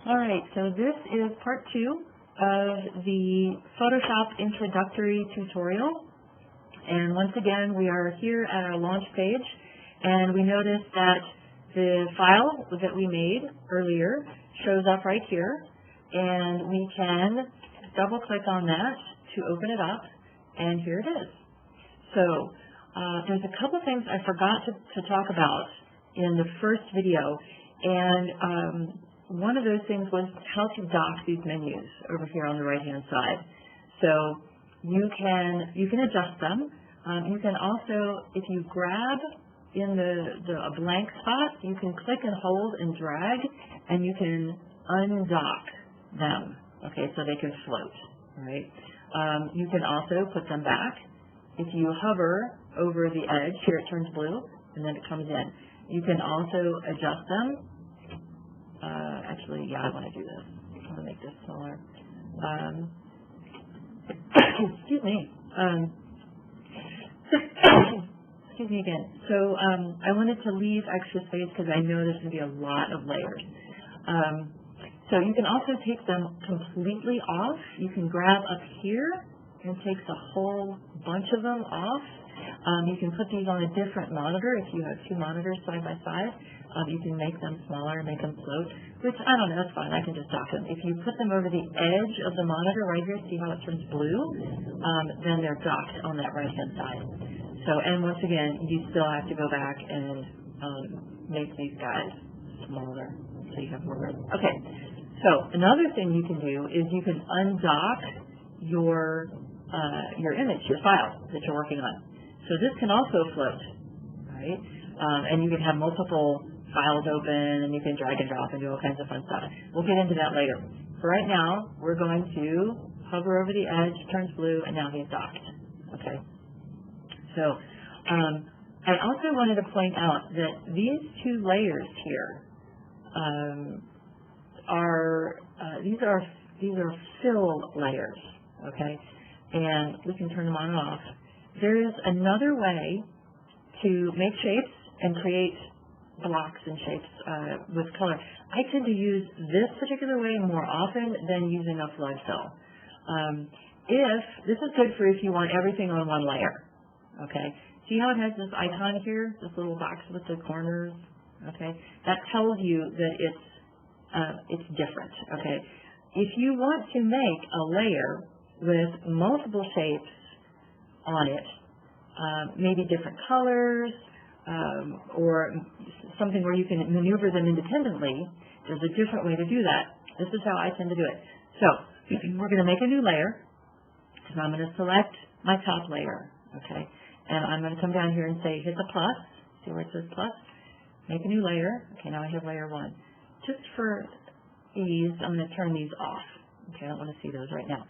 All right, so this is part 2 of the Photoshop introductory tutorial. And once again, we are here at our launch page, and we notice that the file that we made earlier shows up right here, and we can double-click on that to open it up, and here it is. So there's a couple things I forgot to talk about in the first video, and one of those things was how to dock these menus over here on the right-hand side. So you can adjust them. You can also, if you grab in a blank spot, you can click and hold and drag, and you can undock them. Okay, so they can float. Right? You can also put them back. If you hover over the edge, here it turns blue, and then it comes in. You can also adjust them. Actually, yeah, I want to do this. I want to make this smaller. Excuse me. Excuse me again. So I wanted to leave extra space because I know there's going to be a lot of layers. So you can also take them completely off. You can grab up here and take the whole bunch of them off. You can put these on a different monitor if you have two monitors side by side. You can make them smaller and make them float, which, I don't know, that's fine. I can just dock them. If you put them over the edge of the monitor right here, see how it turns blue? Then they're docked on that right-hand side. So, and once again, you still have to go back and make these guys smaller so you have more room. Okay, so another thing you can do is you can undock your image, your file that you're working on. So this can also float, right? And you can have multiple files open, and you can drag and drop and do all kinds of fun stuff. We'll get into that later. For right now, we're going to hover over the edge, turns blue, and now he's docked. Okay. So I also wanted to point out that these two layers here these are fill layers. Okay, and we can turn them on and off. There is another way to make shapes and create blocks and shapes with color. I tend to use this particular way more often than using a flood fill. This is good for if you want everything on one layer. Okay, see how it has this icon here, this little box with the corners? Okay, that tells you that it's different. Okay, if you want to make a layer with multiple shapes on it, maybe different colors, or something where you can maneuver them independently, there's a different way to do that. This is how I tend to do it. So we're going to make a new layer. So I'm going to select my top layer, okay? And I'm going to come down here and say hit the plus. See where it says plus? Make a new layer. Okay, now I have layer 1. Just for ease, I'm going to turn these off. Okay, I don't want to see those right now.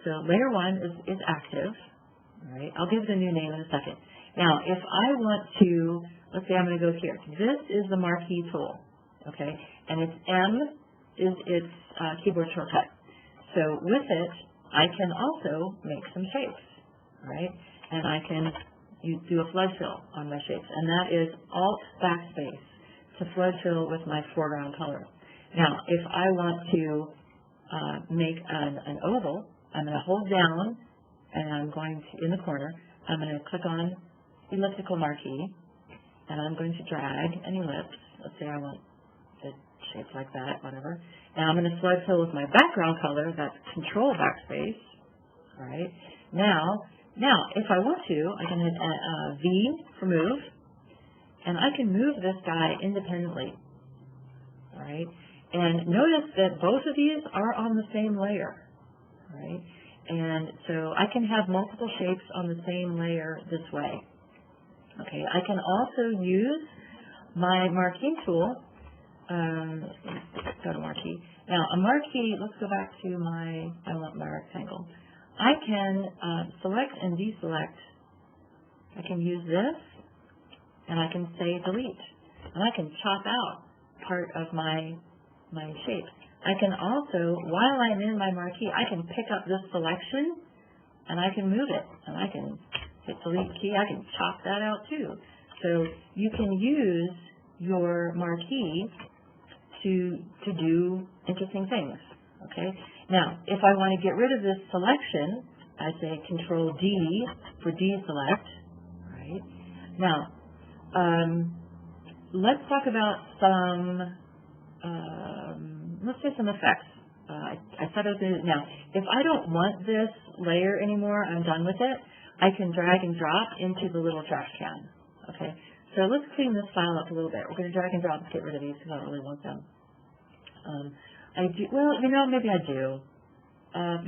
So layer 1 is active. All right, I'll give it a new name in a second. Now, if I want to, let's say I'm going to go here. This is the marquee tool, okay? And it's M is its keyboard shortcut. So with it, I can also make some shapes, right? And I can do a flood fill on my shapes. And that is Alt backspace to flood fill with my foreground color. Now, if I want to make an oval, I'm going to hold down, and I'm going to, in the corner, I'm going to click on elliptical marquee, and I'm going to drag an ellipse. Let's say I want it shaped like that, whatever. And I'm going to flood fill with my background color, that's Control backspace. All right. Now, if I want to, I can hit V for move, and I can move this guy independently. All right. And notice that both of these are on the same layer. All right. And so I can have multiple shapes on the same layer this way. Okay, I can also use my marquee tool. Let's go to marquee. Now, a marquee, let's go back to I want my rectangle. I can select and deselect. I can use this, and I can say delete. And I can chop out part of my shape. I can also, while I'm in my marquee, I can pick up this selection, and I can move it. And I can hit the delete key. I can chop that out too. So you can use your marquee to do interesting things. Okay. Now, if I want to get rid of this selection, I say Control D for deselect. Right. Now, let's talk about some. Let's say some effects. I said I was going to. Now, if I don't want this layer anymore, I'm done with it. I can drag and drop into the little trash can. Okay. So let's clean this file up a little bit. We're going to drag and drop and get rid of these because I don't really want them. I do. Well, maybe I do.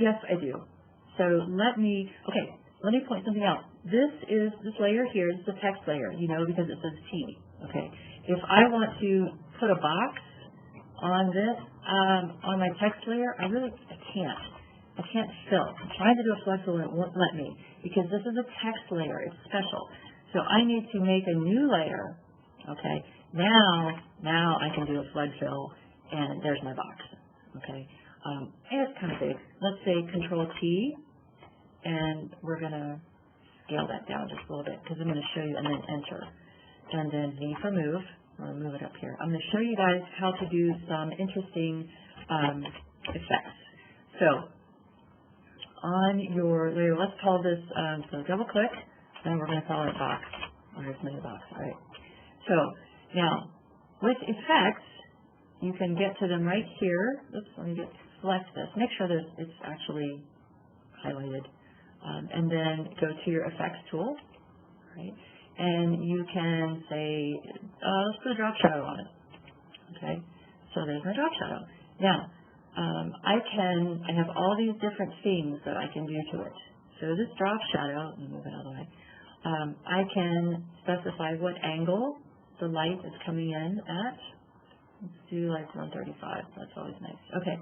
Yes, I do. So let me point something out. This layer here is the text layer, because it says T. Okay. If I want to put a box on this, on my text layer, I can't. I can't fill. I'm trying to do a flood fill and it won't let me because this is a text layer. It's special. So I need to make a new layer. Okay. Now I can do a flood fill and there's my box. Okay. And it's kind of big. Let's say Control T, and we're going to scale that down just a little bit because I'm going to show you, and then Enter. And then V for move. I'm going to move it up here. I'm going to show you guys how to do some interesting effects. So on your layer, let's call this, so double click, and we're going to call it box, or it's mini box. All right. So now with effects, you can get to them right here. Oops, let me select this. Make sure that it's actually highlighted. And then go to your effects tool, right? And you can say, let's put a drop shadow on it. Okay, so there's my drop shadow. Now, I have all these different themes that I can do to it. So this drop shadow, let me move it out of the way. I can specify what angle the light is coming in at. Let's do like 135. That's always nice. Okay,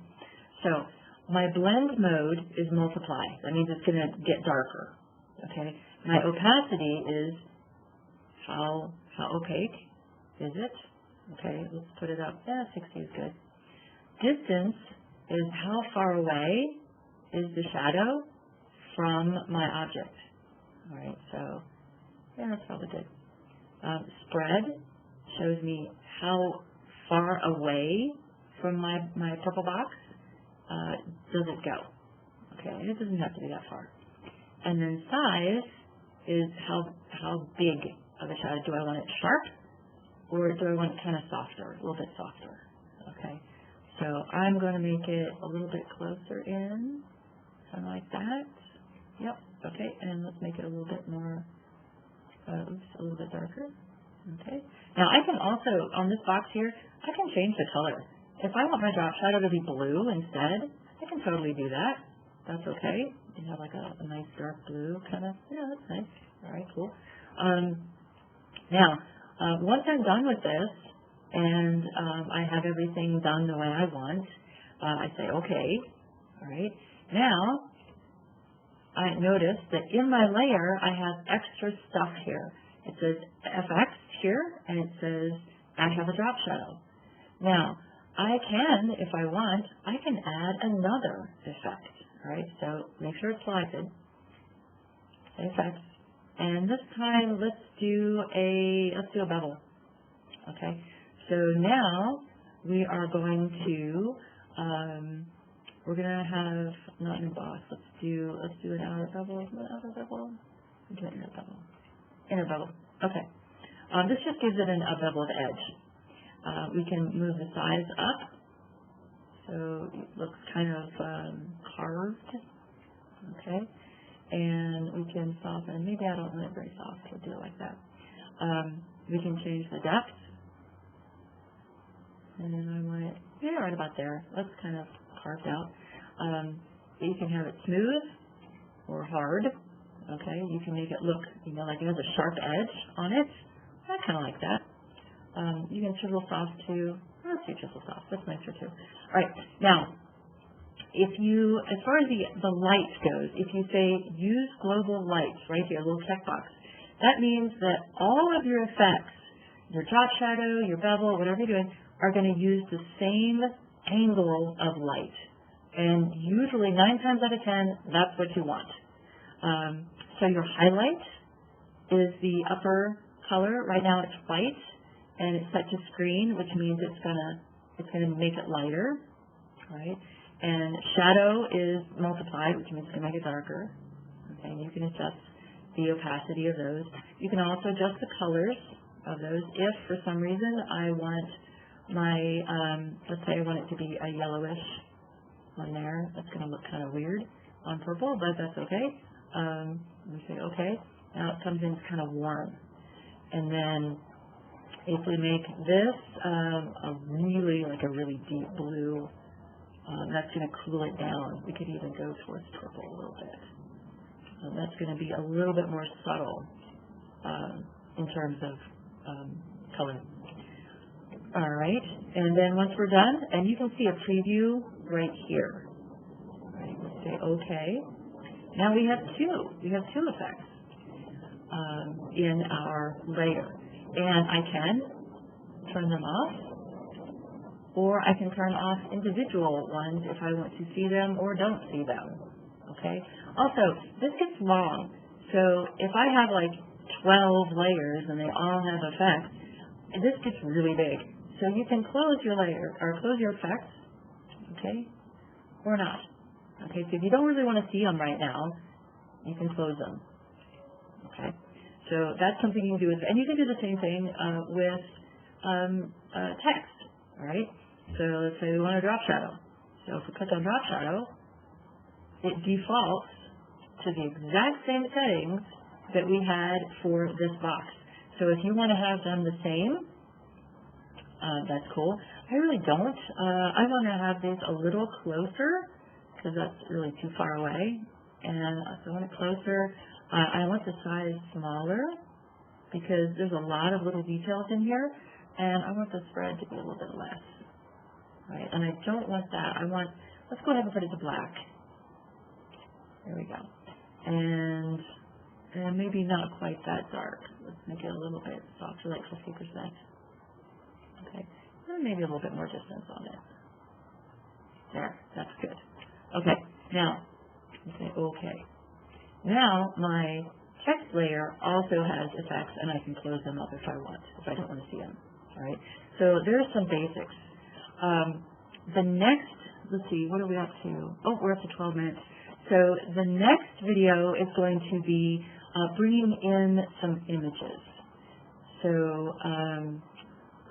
so my blend mode is multiply. That means it's going to get darker. Okay, my opacity is how opaque is it? Okay, let's put it up. Yeah, 60 is good. Distance is how far away is the shadow from my object. All right, so yeah, that's probably good. Spread shows me how far away from my purple box does it go. Okay, it doesn't have to be that far. And then size is how big of a shadow. Do I want it sharp, or do I want it kind of softer, a little bit softer? Okay, so I'm going to make it a little bit closer in, something like that. Yep. Okay, and let's make it a little bit more, a little bit darker. Okay. Now I can also, on this box here, I can change the color. If I want my drop shadow to be blue instead, I can totally do that. That's okay. You have like a nice dark blue kind of, yeah, that's nice. All right, cool. Now, once I'm done with this, and I have everything done the way I want, I say okay. All right. Now, I notice that in my layer, I have extra stuff here. It says FX here, and it says I have a drop shadow. Now, I can, if I want, I can add another effect. All right, so make sure it's selected. Effects, and this time let's do a bevel. Okay, so now we are going to we're going to have not an emboss. Let's do an outer bevel. Outer bevel. Do an inner bevel. Inner bevel. Okay. This just gives it a beveled edge. We can move the size up, so it looks kind of carved. Okay. And we can soften. Maybe I don't want it very soft. We'll do it like that. We can change the depth. And then I want it, right about there. That's kind of carved out. You can have it smooth or hard. Okay, you can make it look, like it has a sharp edge on it. I kind of like that. You can chisel soft too. Let's do chisel soft. That's nicer too. All right, now, as far as the light goes, if you say use global light, right here, a little checkbox, that means that all of your effects, your drop shadow, your bevel, whatever you're doing, are going to use the same angle of light. And usually 9 times out of 10, that's what you want. So your highlight is the upper color. Right now it's white, and it's set to screen, which means it's gonna make it lighter. right? And shadow is multiplied, which means it's going to make it darker. Okay, and you can adjust the opacity of those. You can also adjust the colors of those. If for some reason I want my, let's say I want it to be a yellowish one there, that's going to look kind of weird on purple, but that's okay. We say okay. Now it comes in kind of warm. And then if we make this a really deep blue, that's going to cool it down. We could even go towards purple a little bit. That's going to be a little bit more subtle in terms of color. All right, and then once we're done, and you can see a preview right here. All right, let's say OK. Now we have two effects in our layer, and I can turn them off, or I can turn off individual ones if I want to see them or don't see them. Okay. Also, this gets long, so if I have like 12 layers and they all have effects, this gets really big. So you can close your layer or close your effects, okay, or not. Okay, so if you don't really want to see them right now, you can close them. Okay, so that's something you can do. And you can do the same thing with text. All right. So let's say we want to drop shadow. So if we click on drop shadow, it defaults to the exact same settings that we had for this box. So if you want to have them the same, that's cool. I really don't. I want to have this a little closer because that's really too far away. And so I want it closer. I want the size smaller because there's a lot of little details in here, and I want the spread to be a little bit less. Right? And I don't want that. Let's go ahead and put it to black. There we go. And maybe not quite that dark. Let's make it a little bit softer, like 50%. Okay. And maybe a little bit more distance on it. There. That's good. Okay. Now, say OK. Now, my text layer also has effects, and I can close them up if I want, if I don't want to see them. All right. So there's some basics. The next, let's see, what are we up to? Oh, we're up to 12 minutes. So the next video is going to be bringing in some images. So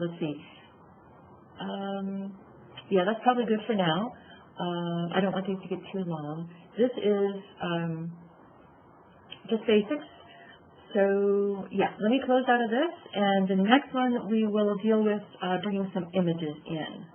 let's see. Yeah, that's probably good for now. I don't want these to get too long. This is just basics. So yeah, let me close out of this, and the next one we will deal with bringing some images in.